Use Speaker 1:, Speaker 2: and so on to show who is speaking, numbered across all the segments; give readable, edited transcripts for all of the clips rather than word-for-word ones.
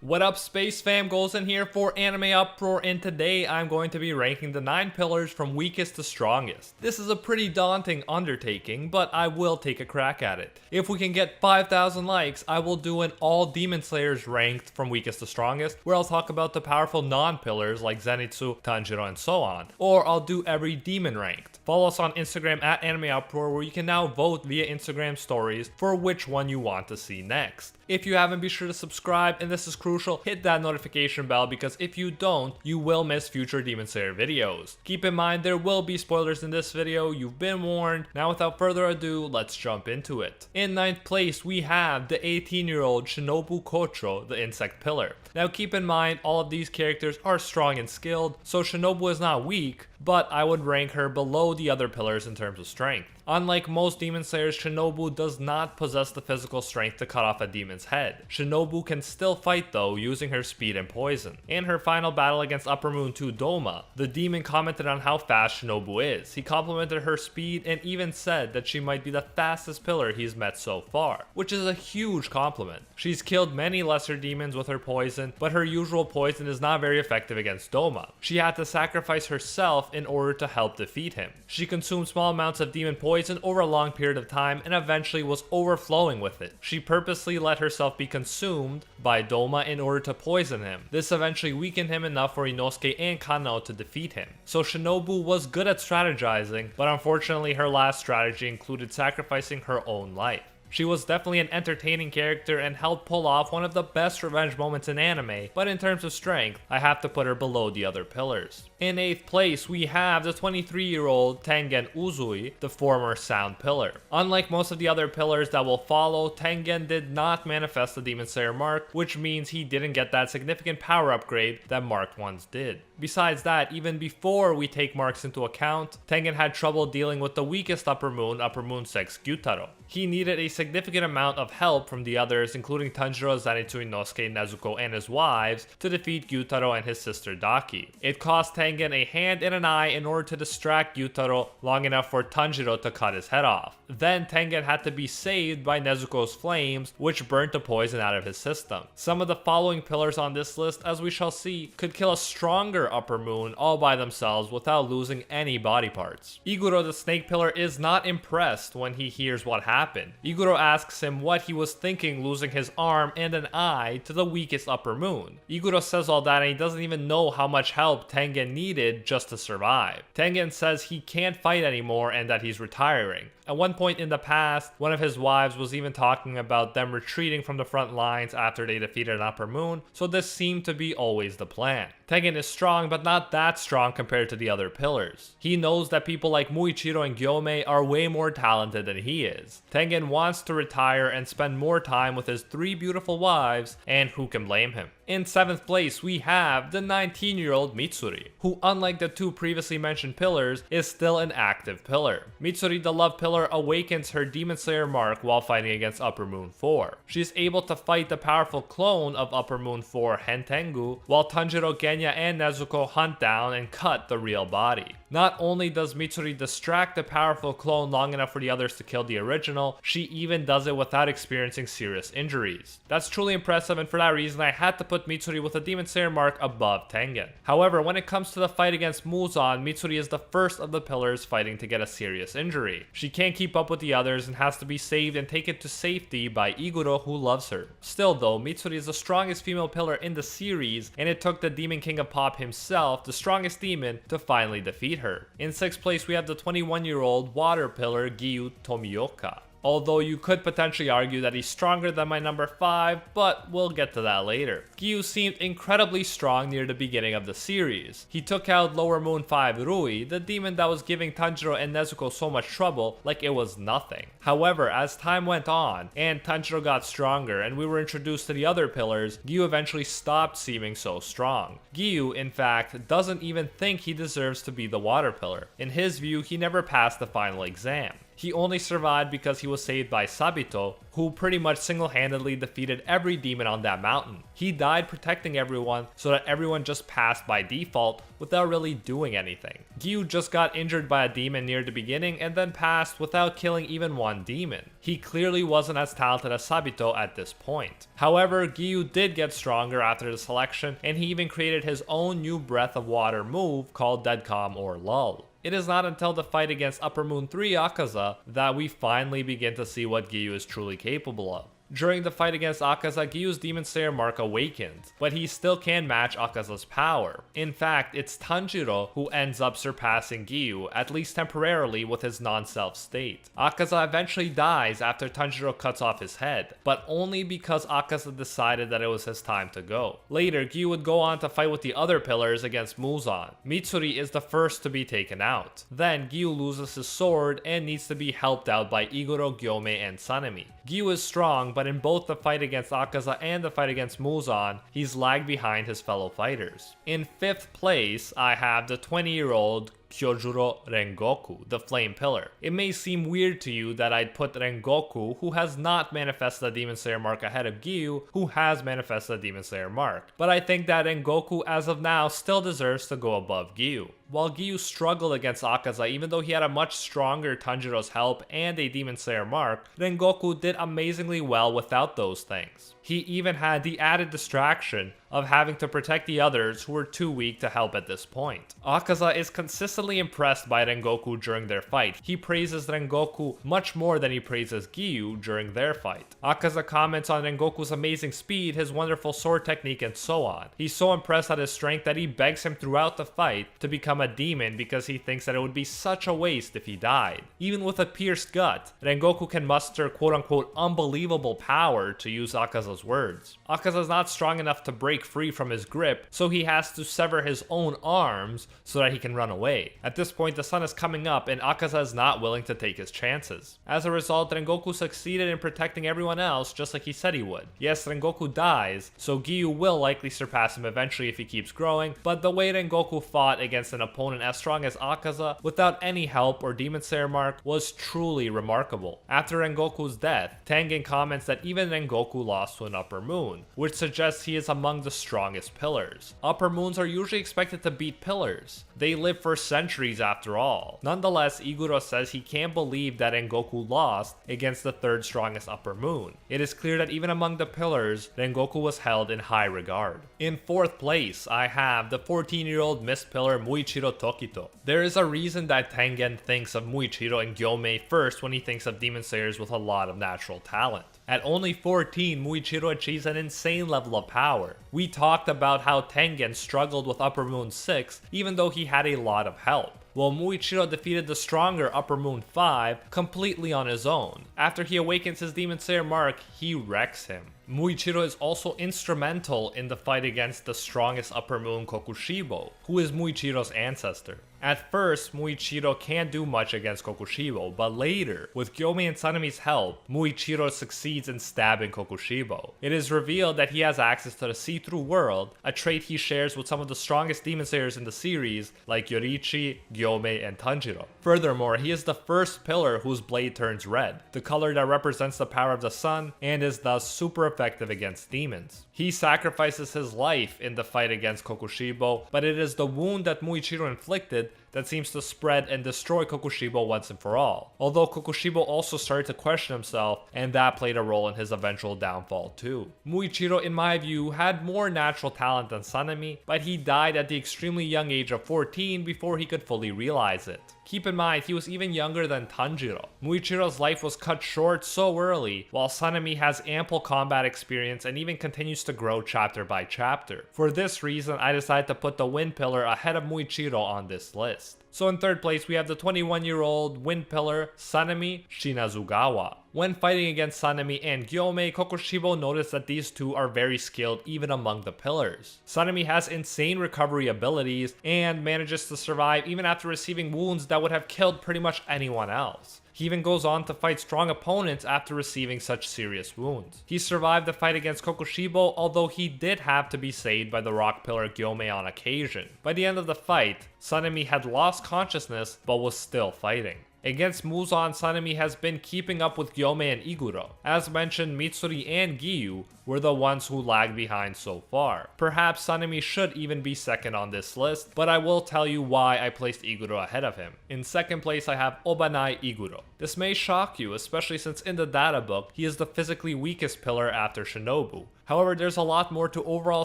Speaker 1: What up, Space Fam? Goes in here for Anime Uproar, and today I'm going to be ranking the 9 pillars from weakest to strongest. This is a pretty daunting undertaking, but I will take a crack at it. If we can get 5,000 likes, I will do an all Demon Slayers ranked from weakest to strongest, where I'll talk about the powerful non-pillars like Zenitsu, Tanjiro, and so on. Or I'll do every demon ranked. Follow us on Instagram at Anime Uproar, where you can now vote via Instagram stories for which one you want to see next. If you haven't, be sure to subscribe, and this is crucial, hit that notification bell because if you don't, you will miss future Demon Slayer videos. Keep in mind there will be spoilers in this video, you've been warned. Now without further ado, let's jump into it. In 9th place, we have the 18-year-old Shinobu Kocho, the insect pillar. Now keep in mind, all of these characters are strong and skilled, so Shinobu is not weak, but I would rank her below the other pillars in terms of strength. Unlike most Demon Slayers, Shinobu does not possess the physical strength to cut off a demon's head. Shinobu can still fight though, using her speed and poison. In her final battle against Upper Moon 2 Doma, the demon commented on how fast Shinobu is. He complimented her speed and even said that she might be the fastest pillar he's met so far, which is a huge compliment. She's killed many lesser demons with her poison, but her usual poison is not very effective against Doma. She had to sacrifice herself in order to help defeat him. She consumed small amounts of demon poison over a long period of time and eventually was overflowing with it. She purposely let herself be consumed by Doma in order to poison him. This eventually weakened him enough for Inosuke and Kanao to defeat him. So Shinobu was good at strategizing, but unfortunately her last strategy included sacrificing her own life. She was definitely an entertaining character and helped pull off one of the best revenge moments in anime, but in terms of strength, I have to put her below the other pillars. In 8th place, we have the 23-year-old Tengen Uzui, the former Sound pillar. Unlike most of the other pillars that will follow, Tengen did not manifest the Demon Slayer mark, which means he didn't get that significant power upgrade that marked ones did. Besides that, even before we take marks into account, Tengen had trouble dealing with the weakest Upper Moon 6 Gyutaro. He needed a significant amount of help from the others, including Tanjiro, Zenitsu, Inosuke, Nezuko, and his wives, to defeat Gyutaro and his sister Daki. It cost Tengen a hand and an eye in order to distract Gyutaro long enough for Tanjiro to cut his head off. Then Tengen had to be saved by Nezuko's flames, which burnt the poison out of his system. Some of the following pillars on this list, as we shall see, could kill a stronger Upper Moon all by themselves without losing any body parts. Iguro the snake pillar is not impressed when he hears what happened. Iguro asks him what he was thinking losing his arm and an eye to the weakest Upper Moon. Iguro says all that and he doesn't even know how much help Tengen needed just to survive. Tengen says he can't fight anymore and that he's retiring. At one point in the past, one of his wives was even talking about them retreating from the front lines after they defeated an Upper Moon, so this seemed to be always the plan. Tengen is strong, but not that strong compared to the other pillars. He knows that people like Muichiro and Gyomei are way more talented than he is. Tengen wants to retire and spend more time with his 3 beautiful wives, and who can blame him? In 7th place, we have the 19-year-old Mitsuri, who unlike the 2 previously mentioned pillars, is still an active pillar. Mitsuri, the love pillar, awakens her Demon Slayer mark while fighting against Upper Moon 4. She is able to fight the powerful clone of Upper Moon 4, Hentengu, while Tanjiro, Genya, and Nezuko hunt down and cut the real body. Not only does Mitsuri distract the powerful clone long enough for the others to kill the original, she even does it without experiencing serious injuries. That's truly impressive, and for that reason I had to put Mitsuri with a Demon Slayer mark above Tengen. However, when it comes to the fight against Muzan, Mitsuri is the first of the pillars fighting to get a serious injury. She can't keep up with the others and has to be saved and taken to safety by Iguro, who loves her. Still though, Mitsuri is the strongest female pillar in the series, and it took the Demon King of Pop himself, the strongest demon, to finally defeat her. In 6th place, we have the 21-year-old water pillar Giyu Tomioka. Although you could potentially argue that he's stronger than my number 5, but we'll get to that later. Giyu seemed incredibly strong near the beginning of the series. He took out Lower Moon 5 Rui, the demon that was giving Tanjiro and Nezuko so much trouble, like it was nothing. However, as time went on, and Tanjiro got stronger and we were introduced to the other pillars, Giyu eventually stopped seeming so strong. Giyu, in fact, doesn't even think he deserves to be the water pillar. In his view, he never passed the final exam. He only survived because he was saved by Sabito, who pretty much single-handedly defeated every demon on that mountain. He died protecting everyone so that everyone just passed by default without really doing anything. Giyu just got injured by a demon near the beginning and then passed without killing even one demon. He clearly wasn't as talented as Sabito at this point. However, Giyu did get stronger after the selection, and he even created his own new Breath of Water move called Dead Calm or Lull. It is not until the fight against Upper Moon 3 Akaza that we finally begin to see what Giyu is truly capable of. During the fight against Akaza, Giyu's Demon Slayer mark awakens, but he still can match Akaza's power. In fact, it's Tanjiro who ends up surpassing Giyu, at least temporarily, with his non-self state. Akaza eventually dies after Tanjiro cuts off his head, but only because Akaza decided that it was his time to go. Later, Giyu would go on to fight with the other pillars against Muzan. Mitsuri is the first to be taken out. Then, Giyu loses his sword and needs to be helped out by Iguro, Gyome, and Sanemi. Giyu is strong, but in both the fight against Akaza and the fight against Muzan, he's lagged behind his fellow fighters. In 5th place, I have the 20-year-old Kyojuro Rengoku, the Flame Pillar. It may seem weird to you that I'd put Rengoku, who has not manifested the Demon Slayer mark, ahead of Giyu, who has manifested the Demon Slayer mark, but I think that Rengoku as of now still deserves to go above Giyu. While Giyu struggled against Akaza even though he had a much stronger Tanjiro's help and a Demon Slayer mark, Rengoku did amazingly well without those things. He even had the added distraction of having to protect the others who were too weak to help at this point. Akaza is consistently impressed by Rengoku during their fight. He praises Rengoku much more than he praises Giyu during their fight. Akaza comments on Rengoku's amazing speed, his wonderful sword technique, and so on. He's so impressed at his strength that he begs him throughout the fight to become a demon because he thinks that it would be such a waste if he died. Even with a pierced gut, Rengoku can muster quote-unquote unbelievable power, to use Akaza's words. Akaza is not strong enough to break free from his grip, so he has to sever his own arms so that he can run away. At this point, the sun is coming up and Akaza is not willing to take his chances. As a result, Rengoku succeeded in protecting everyone else just like he said he would. Yes, Rengoku dies, so Giyu will likely surpass him eventually if he keeps growing, but the way Rengoku fought against an opponent as strong as Akaza without any help or Demon Slayer mark was truly remarkable. After Rengoku's death, Tengen comments that even Rengoku lost to an Upper Moon, which suggests he is among the strongest pillars. Upper Moons are usually expected to beat pillars. They live for centuries after all. Nonetheless, Iguro says he can't believe that Rengoku lost against the third strongest Upper Moon. It is clear that even among the pillars, Rengoku was held in high regard. In 4th place, I have the 14-year-old Mist Pillar Muichiro Tokito. There is a reason that Tengen thinks of Muichiro and Gyome first when he thinks of Demon Slayers with a lot of natural talent. At only 14, Muichiro achieves an insane level of power. We talked about how Tengen struggled with Upper Moon 6 even though he had a lot of help. Well, Muichiro defeated the stronger Upper Moon 5 completely on his own. After he awakens his Demon Slayer mark, he wrecks him. Muichiro is also instrumental in the fight against the strongest Upper Moon Kokushibo, who is Muichiro's ancestor. At first, Muichiro can't do much against Kokushibo, but later, with Gyome and Sanemi's help, Muichiro succeeds in stabbing Kokushibo. It is revealed that he has access to the see-through world, a trait he shares with some of the strongest Demon Slayers in the series, like Yoriichi, Gyome, and Tanjiro. Furthermore, he is the first pillar whose blade turns red, the color that represents the power of the sun, and is thus super effective against demons. He sacrifices his life in the fight against Kokushibo, but it is the wound that Muichiro inflicted that seems to spread and destroy Kokushibo once and for all. Although Kokushibo also started to question himself, and that played a role in his eventual downfall too. Muichiro, in my view, had more natural talent than Sanemi, but he died at the extremely young age of 14 before he could fully realize it. Keep in mind, he was even younger than Tanjiro. Muichiro's life was cut short so early, while Sanemi has ample combat experience and even continues to grow chapter by chapter. For this reason, I decided to put the Wind Pillar ahead of Muichiro on this list. So in 3rd place, we have the 21-year-old Wind Pillar Sanemi Shinazugawa. When fighting against Sanemi and Gyome, Kokushibo noticed that these two are very skilled even among the pillars. Sanemi has insane recovery abilities and manages to survive even after receiving wounds that would have killed pretty much anyone else. He even goes on to fight strong opponents after receiving such serious wounds. He survived the fight against Kokushibo, although he did have to be saved by the rock pillar Gyome on occasion. By the end of the fight, Sanemi had lost consciousness but was still fighting. Against Muzan, Sanemi has been keeping up with Gyomei and Iguro. As mentioned, Mitsuri and Giyu were the ones who lagged behind so far. Perhaps Sanemi should even be second on this list, but I will tell you why I placed Iguro ahead of him. In second place, I have Obanai Iguro. This may shock you, especially since in the data book, he is the physically weakest pillar after Shinobu. However, there's a lot more to overall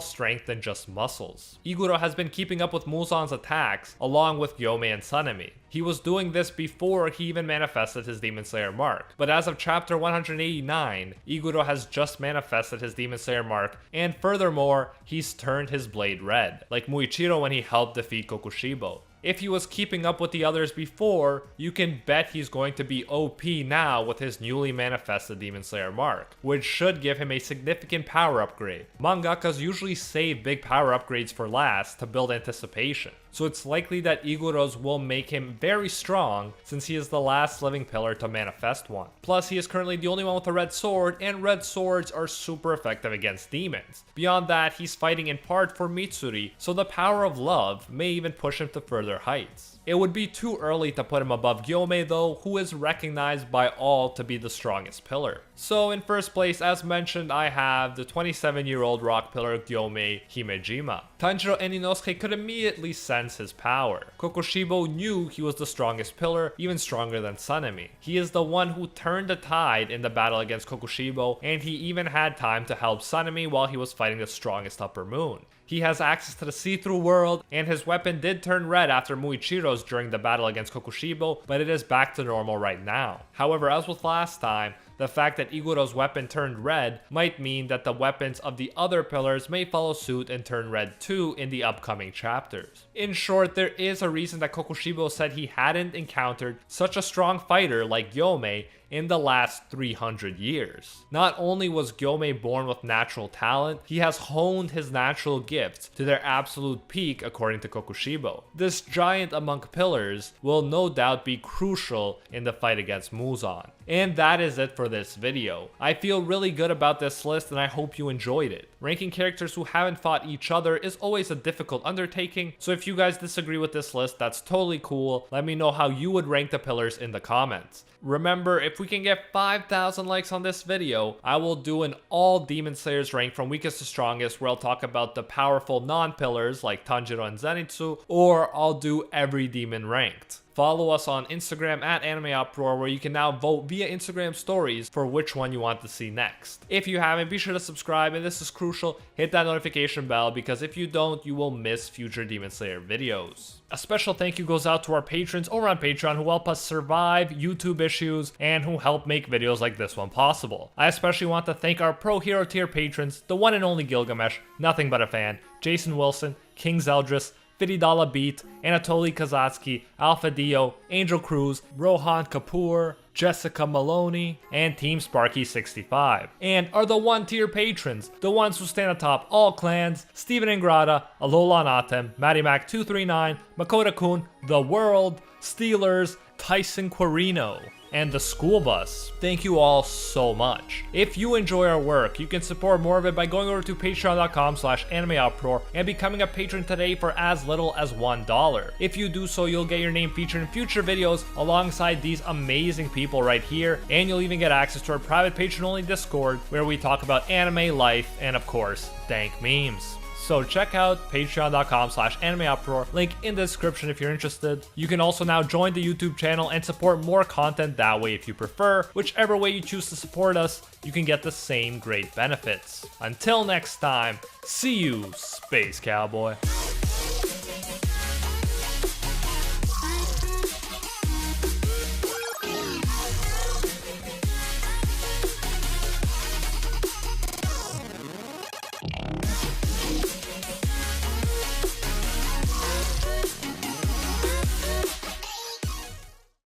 Speaker 1: strength than just muscles. Iguro has been keeping up with Muzan's attacks, along with Gyomei and Sanemi. He was doing this before he even manifested his Demon Slayer mark, but as of chapter 189, Iguro has just manifested his Demon Slayer mark, and furthermore, he's turned his blade red, like Muichiro when he helped defeat Kokushibo. If he was keeping up with the others before, you can bet he's going to be OP now with his newly manifested Demon Slayer mark, which should give him a significant power upgrade. Mangakas usually save big power upgrades for last to build anticipation, so it's likely that Iguro's will make him very strong since he is the last living pillar to manifest one. Plus, he is currently the only one with a red sword, and red swords are super effective against demons. Beyond that, he's fighting in part for Mitsuri, so the power of love may even push him to further heights. It would be too early to put him above Gyomei though, who is recognized by all to be the strongest pillar. So in first place, as mentioned, I have the 27-year-old rock pillar Gyomei Himejima. Tanjiro and Inosuke could immediately sense his power. Kokushibo knew he was the strongest pillar, even stronger than Sanemi. He is the one who turned the tide in the battle against Kokushibo, and he even had time to help Sanemi while he was fighting the strongest upper moon. He has access to the see-through world, and his weapon did turn red after Muichiro's during the battle against Kokushibo, but it is back to normal right now. However, as with last time, the fact that Iguro's weapon turned red might mean that the weapons of the other pillars may follow suit and turn red too in the upcoming chapters. In short, there is a reason that Kokushibo said he hadn't encountered such a strong fighter like Gyomei in the last 300 years. Not only was Gyomei born with natural talent, he has honed his natural gifts to their absolute peak according to Kokushibo. This giant among pillars will no doubt be crucial in the fight against Muzan. And that is it for this video. I feel really good about this list and I hope you enjoyed it. Ranking characters who haven't fought each other is always a difficult undertaking, so if you guys disagree with this list, that's totally cool. Let me know how you would rank the pillars in the comments. Remember, if we can get 5,000 likes on this video, I will do an all Demon Slayers rank from weakest to strongest, where I'll talk about the powerful non-pillars like Tanjiro and Zenitsu, or I'll do every demon ranked. Follow us on Instagram at Anime Uproar, where you can now vote via Instagram stories for which one you want to see next. If you haven't, be sure to subscribe, and this is crucial, hit that notification bell, because if you don't, you will miss future Demon Slayer videos. A special thank you goes out to our patrons over on Patreon who help us survive YouTube issues and who help make videos like this one possible. I especially want to thank our Pro Hero tier patrons, the one and only Gilgamesh, Nothing But a Fan, Jason Wilson, King Zeldris, $50 Beat, Anatoly Kazatsky, Alpha Dio, Angel Cruz, Rohan Kapoor, Jessica Maloney, and Team Sparky65. And are the 1-tier patrons, the ones who stand atop all clans: Steven Ingrata, Alola Natem, Matty Mac 239, Makoto Kun, The World, Steelers, Tyson Quirino, and the school bus. Thank you all so much. If you enjoy our work, you can support more of it by going over to patreon.com/animeuproar and becoming a patron today for as little as $1. If you do so, you'll get your name featured in future videos alongside these amazing people right here, and you'll even get access to our private patron-only Discord where we talk about anime, life, and of course, dank memes. So check out patreon.com/animeuproar, link in the description if you're interested. You can also now join the YouTube channel and support more content that way if you prefer. Whichever way you choose to support us, you can get the same great benefits. Until next time, see you, Space Cowboy.